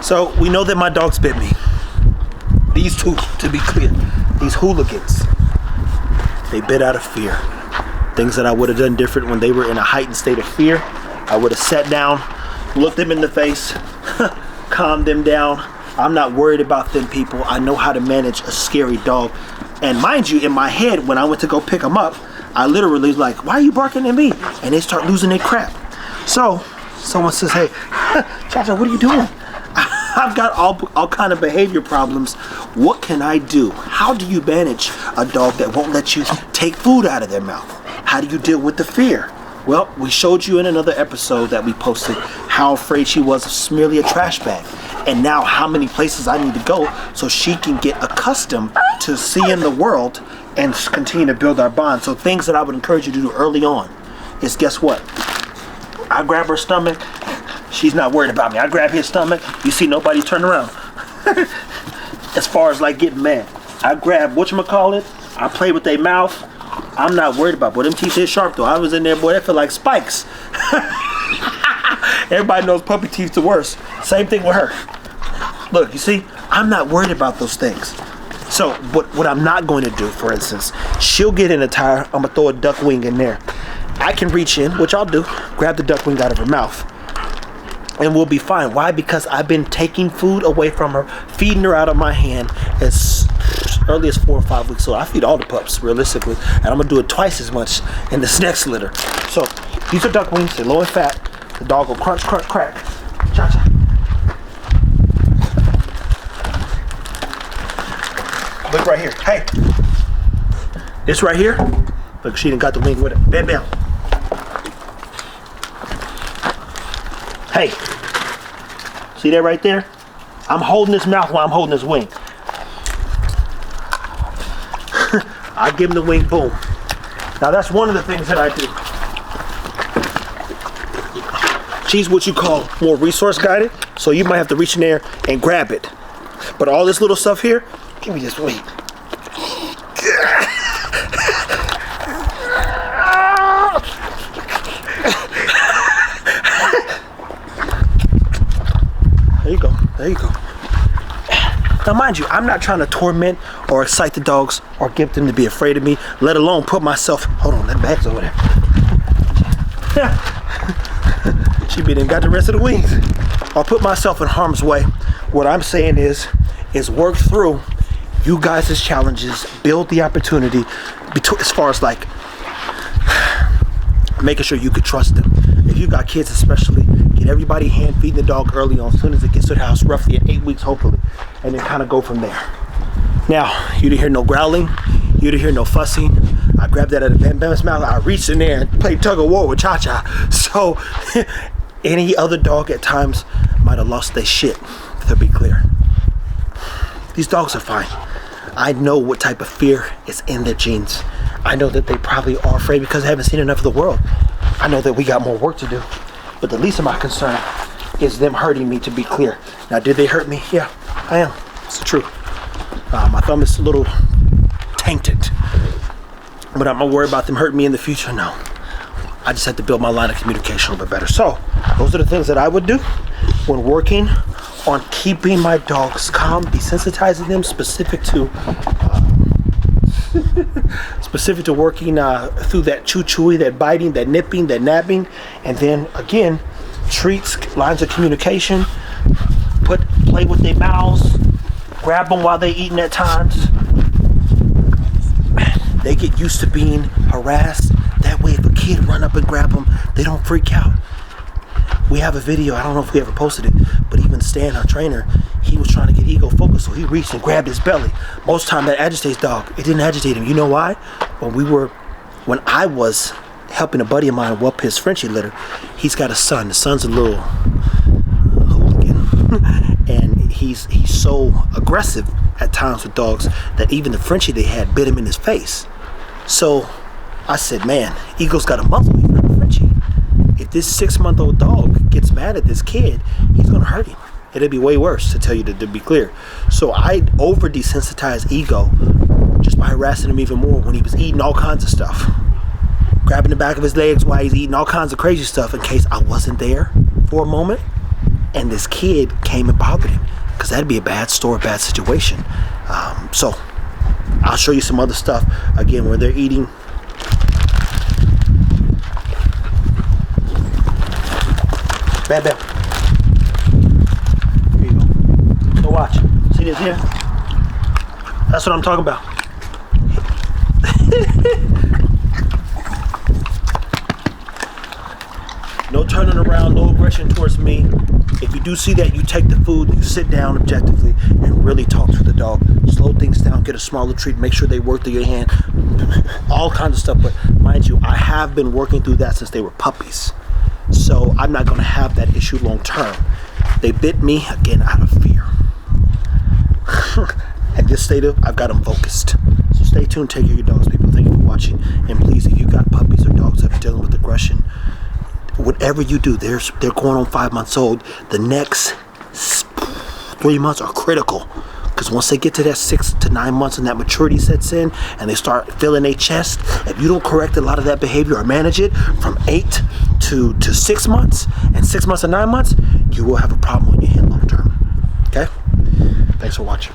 So we know that my dogs bit me. These two, to be clear, these hooligans, they bit out of fear. Things that I would have done different when they were in a heightened state of fear. I would have sat down, looked them in the face, calmed them down. I'm not worried about them, people. I know how to manage a scary dog. And mind you, in my head, when I went to go pick them up, I literally was like, why are you barking at me? And they start losing their crap. So someone says, hey, Cha-Cha, what are you doing? I've got all kind of behavior problems. What can I do? How do you manage a dog that won't let you take food out of their mouth? How do you deal with the fear? Well, we showed you in another episode that we posted how afraid she was of merely a trash bag. And now how many places I need to go so she can get accustomed to seeing the world and continue to build our bond. So things that I would encourage you to do early on is, guess what? I grab her stomach. She's not worried about me. I grab his stomach. You see nobody turn around. As far as like getting mad, I grab whatchamacallit. I play with their mouth. I'm not worried about it. Boy, them teeth is sharp though. I was in there, boy, that feel like spikes. Everybody knows puppy teeth the worst. Same thing with her. Look, you see, I'm not worried about those things. So what I'm not going to do, for instance, she'll get in a tire. I'm gonna throw a duck wing in there. I can reach in, which I'll do, grab the duck wing out of her mouth, and we'll be fine. Why? Because I've been taking food away from her, feeding her out of my hand as early as 4 or 5 weeks old. I feed all the pups, realistically, and I'm gonna do it twice as much in this next litter. So these are duck wings. They're low in fat. The dog will crunch, crunch, crack. Cha-cha. Look right here. Hey. This right here. Look, she done got the wing with it. Bam, bam. Hey. See that right there? I'm holding his mouth while I'm holding his wing. I give him the wing, boom. Now that's one of the things that I do. She's what you call more resource guided, so you might have to reach in there and grab it. But all this little stuff here, give me this wing. There you go, there you go. Now mind you, I'm not trying to torment or excite the dogs or get them to be afraid of me, let alone put myself, hold on, that bag's over there. She been and got the rest of the wings. I'll put myself in harm's way. What I'm saying is work through you guys' challenges, build the opportunity as far as like making sure you could trust them. If you got kids especially, get everybody hand feeding the dog early on as soon as it gets to the house, roughly at 8 weeks hopefully, and then kind of go from there. Now, you didn't hear no growling, you didn't hear no fussing. I grabbed that out of Bam Bam's mouth, I reached in there and played tug of war with Cha-Cha. So any other dog at times might have lost their shit, to be clear. These dogs are fine. I know what type of fear is in their genes. I know that they probably are afraid because they haven't seen enough of the world. I know that we got more work to do. But the least of my concern is them hurting me, to be clear. Now, did they hurt me? Yeah, I am. It's the truth. My thumb is a little tainted. But I'm gonna worry about them hurting me in the future? No. I just have to build my line of communication a little bit better. So, those are the things that I would do when working on keeping my dogs calm, desensitizing them, specific to working through that chewy, that biting, that nipping, that nabbing, and then again, treats, lines of communication, play with their mouths, grab them while they're eating at times. They get used to being harassed. That way, if a kid run up and grab them, they don't freak out. We have a video, I don't know if we ever posted it, but even Stan, our trainer, he was trying to get ego focused, so he reached and grabbed his belly. Most time that agitates dog. It didn't agitate him. You know why? When I was helping a buddy of mine whelp his Frenchie litter, he's got a son. The son's a little hooligan, and he's so aggressive at times with dogs that even the Frenchie they had bit him in his face. So I said, man, Eagle's got a muzzle even on a Frenchie. If this 6-month-old dog gets mad at this kid, he's gonna hurt him. It'd be way worse, to tell you to be clear. So I over desensitized Ego just by harassing him even more when he was eating all kinds of stuff. Grabbing the back of his legs while he's eating all kinds of crazy stuff in case I wasn't there for a moment. and this kid came and bothered him, because that'd be a bad story, bad situation. So I'll show you some other stuff again where they're eating. Bam, bam. Here you go. Go watch. See this here? That's what I'm talking about. No turning around, no aggression towards me. If you do see that, you take the food, you sit down objectively and really talk to the dog. Slow things down, get a smaller treat, make sure they work through your hand. All kinds of stuff, but mind you, I have been working through that since they were puppies. So I'm not gonna have that issue long term. They bit me, again, out of fear. At this state of, I've got them focused. So stay tuned, take care of your dogs, people. Thank you for watching. And please, if you got puppies or dogs that are dealing with aggression, whatever you do, they're going on 5 months old. The next 3 months are critical, because once they get to that 6 to 9 months and that maturity sets in and they start feeling their chest, if you don't correct a lot of that behavior or manage it from 8 to 6 months and 6 months to 9 months, you will have a problem on your hand long term. Okay? Thanks for watching.